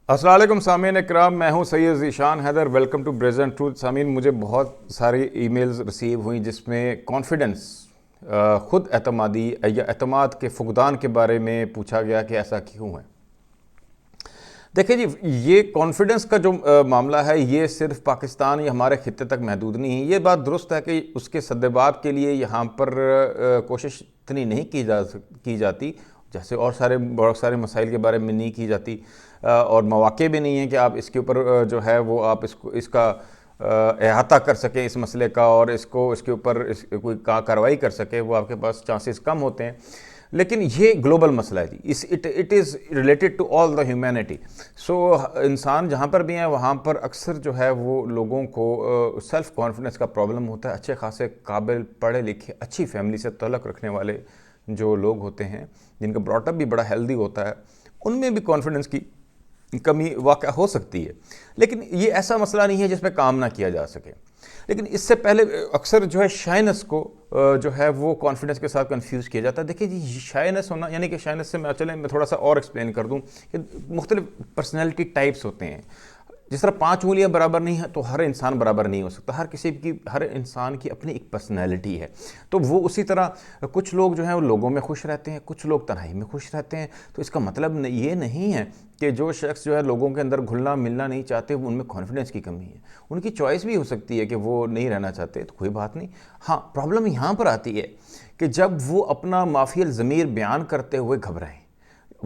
السلام علیکم سامعین اکرام، میں ہوں Syed Zeeshan Haider. Welcome to Brazen Truth. سامعین، مجھے بہت ساری ای میلز ریسیو ہوئیں جس میں کانفیڈنس، خود اعتمادی یا اعتماد کے فقدان کے بارے میں پوچھا گیا کہ ایسا کیوں ہے۔ دیکھیں جی، یہ کانفیڈنس کا جو معاملہ ہے یہ صرف پاکستان یا ہمارے خطے تک محدود نہیں ہے۔ یہ بات درست ہے کہ اس کے سدباب کے لیے یہاں پر کوشش اتنی نہیں کی جاتی جیسے اور بہت سارے مسائل کے بارے میں نہیں کی جاتی، اور مواقع بھی نہیں ہیں کہ آپ اس کے اوپر جو ہے وہ آپ اس کا احاطہ کر سکیں اس مسئلے کا، اور اس کے اوپر کوئی کارروائی کر سکیں، وہ آپ کے پاس چانسز کم ہوتے ہیں۔ لیکن یہ گلوبل مسئلہ ہے جی، it is related to all the humanity. So انسان جہاں پر بھی ہیں وہاں پر اکثر جو ہے وہ لوگوں کو سیلف کانفیڈنس کا پرابلم ہوتا ہے۔ اچھے خاصے قابل، پڑھے لکھے، اچھی فیملی سے تعلق رکھنے والے جو لوگ ہوتے ہیں، جن کا براٹ اپ بھی بڑا ہیلدی ہوتا ہے، ان میں بھی کانفیڈنس کی کمی واقع ہو سکتی ہے۔ لیکن یہ ایسا مسئلہ نہیں ہے جس پہ کام نہ کیا جا سکے۔ لیکن اس سے پہلے اکثر جو ہے شائنس کو جو ہے وہ کانفیڈنس کے ساتھ کنفیوز کیا جاتا ہے۔ دیکھیں جی، شائنس ہونا یعنی کہ شائنس سے میں تھوڑا سا اور ایکسپلین کر دوں کہ مختلف پرسنالٹی ٹائپس ہوتے ہیں۔ جس طرح 5 انگلیاں برابر نہیں ہیں تو ہر انسان برابر نہیں ہو سکتا، ہر انسان کی اپنی ایک پرسنالٹی ہے۔ تو وہ اسی طرح کچھ لوگ جو ہیں وہ لوگوں میں خوش رہتے ہیں، کچھ لوگ تنہائی میں خوش رہتے ہیں۔ تو اس کا مطلب یہ نہیں ہے کہ جو شخص جو ہے لوگوں کے اندر گھلنا ملنا نہیں چاہتے وہ ان میں کانفیڈنس کی کمی ہے۔ ان کی چوائس بھی ہو سکتی ہے کہ وہ نہیں رہنا چاہتے، تو کوئی بات نہیں۔ ہاں، پرابلم یہاں پر آتی ہے کہ جب وہ اپنا مافی الضمیر بیان کرتے ہوئے گھبرائیں،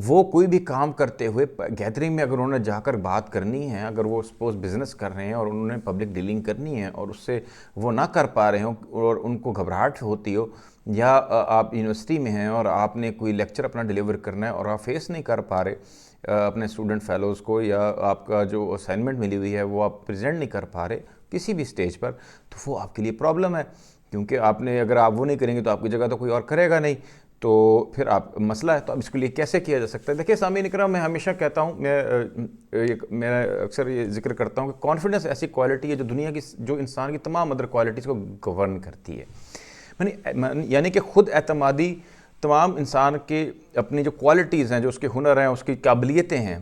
وہ کوئی بھی کام کرتے ہوئے گیدرنگ میں اگر انہوں نے جا کر بات کرنی ہے، اگر وہ سپوز بزنس کر رہے ہیں اور انہوں نے پبلک ڈیلنگ کرنی ہے اور اس سے وہ نہ کر پا رہے ہوں اور ان کو گھبراہٹ ہوتی ہو، یا آپ یونیورسٹی میں ہیں اور آپ نے کوئی لیکچر اپنا ڈیلیور کرنا ہے اور آپ فیس نہیں کر پا رہے اپنے اسٹوڈنٹ فیلوز کو، یا آپ کا جو اسائنمنٹ ملی ہوئی ہے وہ آپ پریزنٹ نہیں کر پا رہے کسی بھی سٹیج پر، تو وہ آپ کے لیے پرابلم ہے، کیونکہ اگر آپ وہ نہیں کریں گے تو آپ کی جگہ تو کوئی اور کرے گا نہیں، تو پھر آپ مسئلہ ہے۔ تو اب اس کے لیے کیسے کیا جا سکتا ہے؟ دیکھیں سامعین اکرام، میں ہمیشہ کہتا ہوں، میں اکثر یہ ذکر کرتا ہوں کہ کانفیڈنس ایسی کوالٹی ہے جو دنیا کی، جو انسان کی تمام ادر کوالٹیز کو گورن کرتی ہے۔ یعنی کہ خود اعتمادی تمام انسان کے اپنی جو کوالٹیز ہیں، جو اس کے ہنر ہیں، اس کی قابلیتیں ہیں،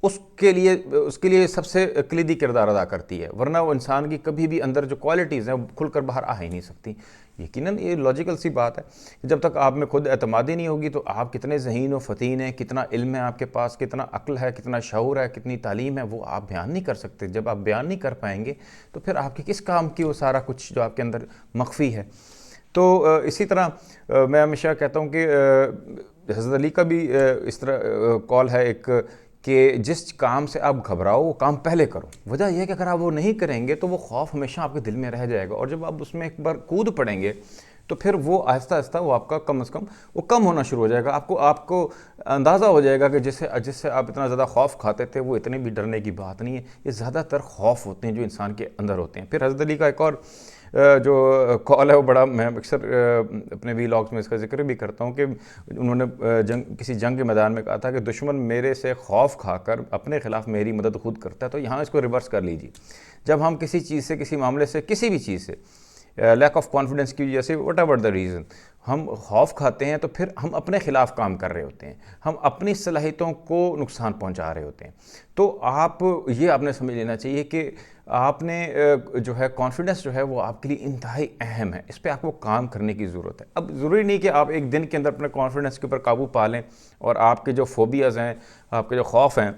اس کے لیے سب سے کلیدی کردار ادا کرتی ہے، ورنہ وہ انسان کی کبھی بھی اندر جو کوالٹیز ہیں وہ کھل کر باہر آ ہی نہیں سکتی۔ یقیناً یہ لاجیکل سی بات ہے کہ جب تک آپ میں خود اعتمادی نہیں ہوگی تو آپ کتنے ذہین و فتین ہیں، کتنا علم ہے آپ کے پاس، کتنا عقل ہے، کتنا شعور ہے، کتنی تعلیم ہے، وہ آپ بیان نہیں کر سکتے۔ جب آپ بیان نہیں کر پائیں گے تو پھر آپ کے کس کام کی وہ سارا کچھ جو آپ کے اندر مخفی ہے۔ تو اسی طرح میں ہمیشہ کہتا ہوں کہ حضرت علی کا بھی اس طرح قول ہے ایک، کہ جس کام سے آپ گھبراؤ وہ کام پہلے کرو۔ وجہ یہ ہے کہ اگر آپ وہ نہیں کریں گے تو وہ خوف ہمیشہ آپ کے دل میں رہ جائے گا، اور جب آپ اس میں ایک بار کود پڑیں گے تو پھر وہ آہستہ آہستہ وہ آپ کا کم از کم وہ کم ہونا شروع ہو جائے گا۔ آپ کو اندازہ ہو جائے گا کہ جس سے آپ اتنا زیادہ خوف کھاتے تھے وہ اتنے بھی ڈرنے کی بات نہیں ہے۔ یہ زیادہ تر خوف ہوتے ہیں جو انسان کے اندر ہوتے ہیں۔ پھر حضرت علی کا ایک اور جو قول ہے وہ بڑا، میں اکثر اپنے ویلاگز میں اس کا ذکر بھی کرتا ہوں، کہ انہوں نے کسی جنگ کے میدان میں کہا تھا کہ دشمن میرے سے خوف کھا کر اپنے خلاف میری مدد خود کرتا ہے۔ تو یہاں اس کو ریورس کر لیجیے۔ جب ہم کسی چیز سے، کسی معاملے سے، کسی بھی چیز سے لیک آف کانفیڈنس کی وجہ سے، وٹ ایور دا ریزن، ہم خوف کھاتے ہیں تو پھر ہم اپنے خلاف کام کر رہے ہوتے ہیں، ہم اپنی صلاحیتوں کو نقصان پہنچا رہے ہوتے ہیں۔ تو آپ نے سمجھ لینا چاہیے کہ آپ نے جو ہے کانفیڈنس جو ہے وہ آپ کے لیے انتہائی اہم ہے، اس پہ آپ کو کام کرنے کی ضرورت ہے۔ اب ضروری نہیں کہ آپ ایک دن کے اندر اپنے کانفیڈنس کے اوپر قابو پا لیں اور آپ کے جو فوبیاز ہیں، آپ کے جو خوف ہیں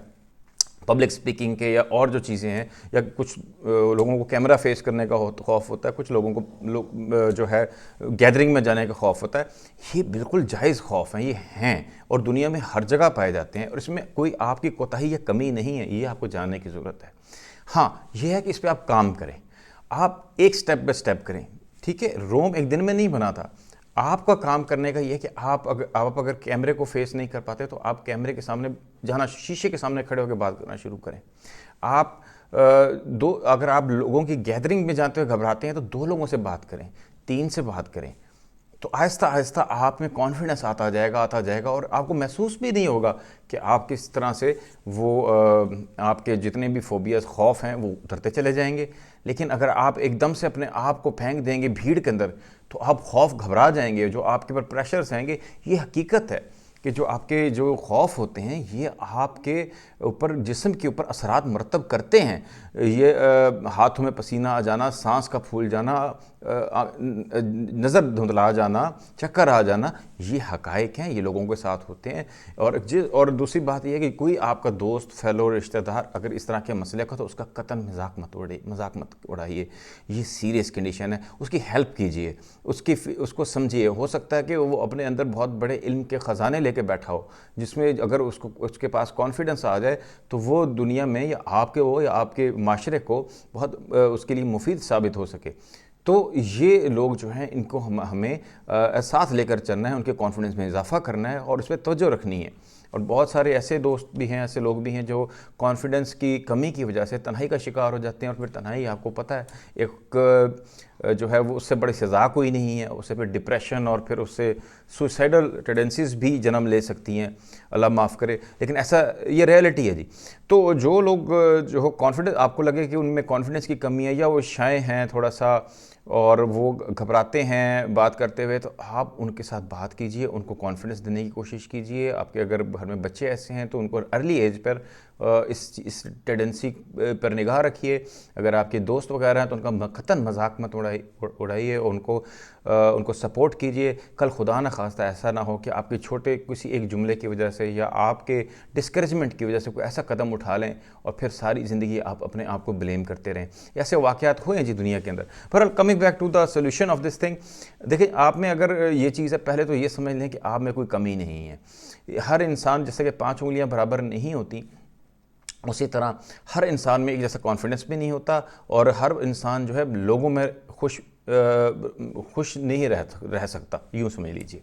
پبلک سپیکنگ کے یا اور جو چیزیں ہیں، یا کچھ لوگوں کو کیمرہ فیس کرنے کا خوف ہوتا ہے، کچھ لوگوں کو جو ہے گیدرنگ میں جانے کا خوف ہوتا ہے، یہ بالکل جائز خوف ہیں، یہ ہیں اور دنیا میں ہر جگہ پائے جاتے ہیں، اور اس میں کوئی آپ کی کوتاہی یا کمی نہیں ہے، یہ آپ کو جاننے کی ضرورت ہے۔ ہاں، یہ ہے کہ اس پہ آپ کام کریں، آپ ایک سٹیپ بائی سٹیپ کریں، ٹھیک ہے؟ روم ایک دن میں نہیں بنا تھا۔ آپ کا کام کرنے کا یہ ہے کہ آپ اگر کیمرے کو فیس نہیں کر پاتے تو آپ کیمرے کے سامنے جانا، شیشے کے سامنے کھڑے ہو کے بات کرنا شروع کریں۔ اگر آپ لوگوں کی گیدرنگ میں جاتے ہوئے گھبراتے ہیں تو 2 لوگوں سے بات کریں، 3 سے بات کریں، تو آہستہ آہستہ آپ میں کانفیڈنس آتا جائے گا، اور آپ کو محسوس بھی نہیں ہوگا کہ آپ کس طرح سے وہ آپ کے جتنے بھی فوبیاز، خوف ہیں، وہ اترتے چلے جائیں گے۔ لیکن اگر آپ ایک دم سے اپنے آپ کو پھینک دیں گے بھیڑ کے اندر تو آپ گھبرا جائیں گے، جو آپ کے اوپر پریشرز ہیں گے، یہ حقیقت ہے کہ جو آپ کے جو خوف ہوتے ہیں یہ آپ کے اوپر جسم کے اوپر اثرات مرتب کرتے ہیں. یہ ہاتھوں میں پسینہ آ جانا, سانس کا پھول جانا, نظر دھندلا جانا, چکر آ جانا, یہ حقائق ہیں, یہ لوگوں کے ساتھ ہوتے ہیں. اور دوسری بات یہ ہے کہ کوئی آپ کا دوست, فیلو, رشتہ دار اگر اس طرح کے مسئلے کا, تو اس کا قطعاً مذاق مت اڑائیے. یہ سیریس کنڈیشن ہے, اس کی ہیلپ کیجئے, اس کو سمجھیے. ہو سکتا ہے کہ وہ اپنے اندر بہت بڑے علم کے خزانے لے کے بیٹھا ہو, جس میں اگر اس کے پاس کانفیڈنس آ جائے تو وہ دنیا میں یا آپ کے ہو یا آپ کے معاشرے کو بہت اس کے لیے مفید ثابت ہو سکے. تو یہ لوگ جو ہیں ان کو ہمیں ساتھ لے کر چلنا ہے, ان کے کانفیڈنس میں اضافہ کرنا ہے اور اس پہ توجہ رکھنی ہے. اور بہت سارے ایسے دوست بھی ہیں, ایسے لوگ بھی ہیں جو کانفیڈنس کی کمی کی وجہ سے تنہائی کا شکار ہو جاتے ہیں, اور پھر تنہائی آپ کو پتہ ہے ایک جو ہے وہ اس سے بڑی سزا کوئی نہیں ہے. اس سے پھر ڈپریشن اور پھر اس سے سوسائڈل ٹینڈنسیز بھی جنم لے سکتی ہیں, اللہ معاف کرے, لیکن ایسا یہ ریئلٹی ہے جی. تو جو لوگ جو کانفیڈنس آپ کو لگے کہ ان میں کانفیڈنس کی کمی ہے, یا وہ شائع ہیں تھوڑا سا اور وہ گھبراتے ہیں بات کرتے ہوئے, تو آپ ان کے ساتھ بات کیجئے, ان کو کانفیڈنس دینے کی کوشش کیجئے. آپ کے اگر گھر میں بچے ایسے ہیں تو ان کو ارلی ایج پر اس ٹینڈنسی پر نگاہ رکھیے. اگر آپ کے دوست وغیرہ ہیں تو ان کا قطعاً مذاق مت اڑائیے, اور ان کو سپورٹ کیجئے. کل خدا نہ خواستہ ایسا نہ ہو کہ آپ کے چھوٹے کسی ایک جملے کی وجہ سے یا آپ کے ڈسکریجمنٹ کی وجہ سے کوئی ایسا قدم اٹھا لیں اور پھر ساری زندگی آپ اپنے آپ کو بلیم کرتے رہیں. ایسے واقعات ہوئے ہیں جی دنیا کے اندر. پر coming back to the solution of this thing, دیکھیں آپ میں اگر یہ چیز ہے, پہلے تو یہ سمجھ لیں کہ آپ میں کوئی کمی نہیں ہے. ہر انسان جیسے کہ 5 انگلیاں برابر نہیں ہوتی, اسی طرح ہر انسان میں ایک جیسا کانفیڈنس بھی نہیں ہوتا, اور ہر انسان جو ہے لوگوں میں خوش نہیں رہ سکتا, یوں سمجھ لیجیے.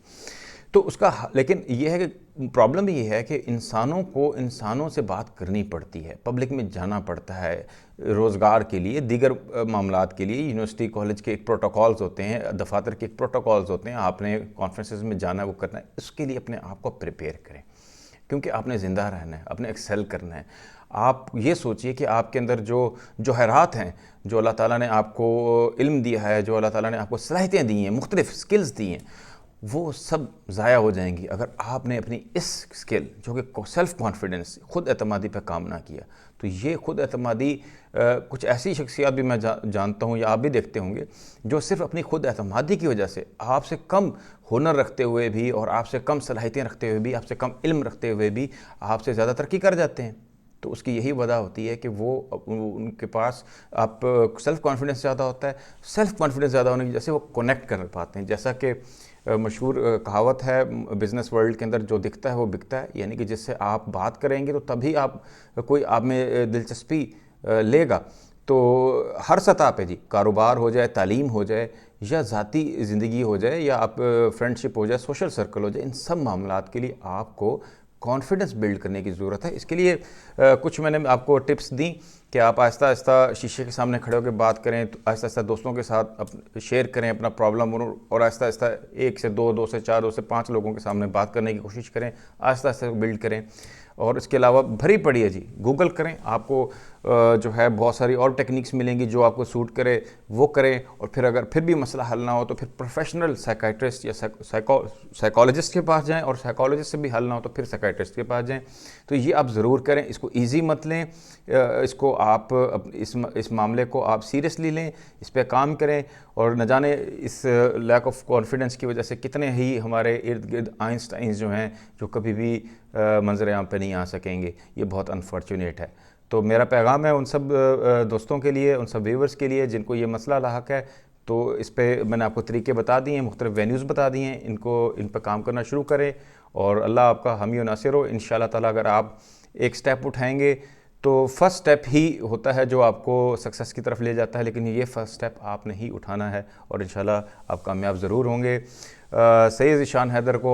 تو اس کا لیکن یہ ہے کہ پرابلم یہ ہے کہ انسانوں کو انسانوں سے بات کرنی پڑتی ہے, پبلک میں جانا پڑتا ہے روزگار کے لیے, دیگر معاملات کے لیے. یونیورسٹی کالج کے ایک پروٹوکالز ہوتے ہیں, دفاتر کے ایک پروٹوکالز ہوتے ہیں, آپ نے کانفرنسز میں جانا ہے, وہ کرنا ہے. اس کے لیے اپنے آپ کو پریپیئر کریں, کیونکہ آپ نے زندہ رہنا ہے, آپ نے ایکسیل کرنا ہے. آپ یہ سوچئے کہ آپ کے اندر جو جوہرات ہیں, جو اللہ تعالیٰ نے آپ کو علم دیا ہے, جو اللہ تعالیٰ نے آپ کو صلاحیتیں دی ہیں, مختلف سکلز دی ہیں, وہ سب ضائع ہو جائیں گی اگر آپ نے اپنی اس سکل جو کہ سیلف کانفیڈنس, خود اعتمادی پہ کام نہ کیا. تو یہ خود اعتمادی, کچھ ایسی شخصیات بھی میں جانتا ہوں یا آپ بھی دیکھتے ہوں گے, جو صرف اپنی خود اعتمادی کی وجہ سے آپ سے کم ہنر رکھتے ہوئے بھی, اور آپ سے کم صلاحیتیں رکھتے ہوئے بھی, آپ سے کم علم رکھتے ہوئے بھی آپ سے زیادہ ترقی کر جاتے ہیں. تو اس کی یہی وجہ ہوتی ہے کہ وہ ان کے پاس آپ سیلف کانفیڈنس زیادہ ہوتا ہے. سیلف کانفیڈنس زیادہ ہونے کی وجہ سے وہ کنیکٹ کر پاتے ہیں. جیسا کہ مشہور کہاوت ہے بزنس ورلڈ کے اندر, جو دکھتا ہے وہ بکتا ہے, یعنی کہ جس سے آپ بات کریں گے تو تبھی کوئی آپ میں دلچسپی لے گا. تو ہر سطح پہ جی, کاروبار ہو جائے, تعلیم ہو جائے, یا ذاتی زندگی ہو جائے, یا آپ فرینڈشپ ہو جائے, سوشل سرکل ہو جائے, ان سب معاملات کے لیے آپ کو کانفیڈنس بلڈ کرنے کی ضرورت ہے. اس کے لیے کچھ میں نے آپ کو ٹپس دیں کہ آپ آہستہ آہستہ شیشے کے سامنے کھڑے ہو کے بات کریں, آہستہ آہستہ دوستوں کے ساتھ شیئر کریں اپنا پرابلم, اور آہستہ آہستہ 1 سے 2, 2 سے 4, 2 سے 5 لوگوں کے سامنے بات کرنے کی کوشش کریں, آہستہ آہستہ بلڈ کریں. اور اس کے علاوہ بھری پڑی ہے جی, گوگل کریں, آپ کو جو ہے بہت ساری اور ٹیکنیکس ملیں گی, جو آپ کو سوٹ کرے وہ کریں. اور پھر اگر پھر بھی مسئلہ حل نہ ہو تو پھر پروفیشنل سائیکائٹرسٹ یا سائیکالوجسٹ کے پاس جائیں, اور سائیکالوجسٹ سے بھی حل نہ ہو تو پھر سائیکائٹرسٹ کے پاس جائیں. تو یہ آپ ضرور کریں, اس کو ایزی مت لیں, اس کو آپ اس معاملے کو آپ سیریسلی لیں, اس پہ کام کریں. اور نہ جانے اس لیک آف کانفیڈنس کی وجہ سے کتنے ہی ہمارے ارد گرد آئنسٹائنز جو ہیں جو کبھی بھی منظر عام پہ نہیں آ سکیں گے. یہ بہت انفارچونیٹ ہے. تو میرا پیغام ہے ان سب دوستوں کے لیے, ان سب ویورز کے لیے جن کو یہ مسئلہ لاحق ہے, تو اس پہ میں نے آپ کو طریقے بتا دیے ہیں, مختلف وینیوز بتا دیے ہیں, ان پہ کام کرنا شروع کریں, اور اللہ آپ کا حامی و ناصر ہو. انشاءاللہ تعالیٰ اگر آپ ایک سٹیپ اٹھائیں گے تو فرسٹ سٹیپ ہی ہوتا ہے جو آپ کو سکسیس کی طرف لے جاتا ہے, لیکن یہ فرسٹ سٹیپ آپ نے ہی اٹھانا ہے, اور انشاءاللہ آپ کامیاب ضرور ہوں گے. سید ذیشان حیدر کو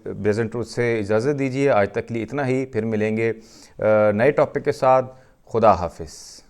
پریزنٹ ٹروتھ سے اجازت دیجیے. آج تک کے لیے اتنا ہی, پھر ملیں گے نئے ٹاپک کے ساتھ. خدا حافظ.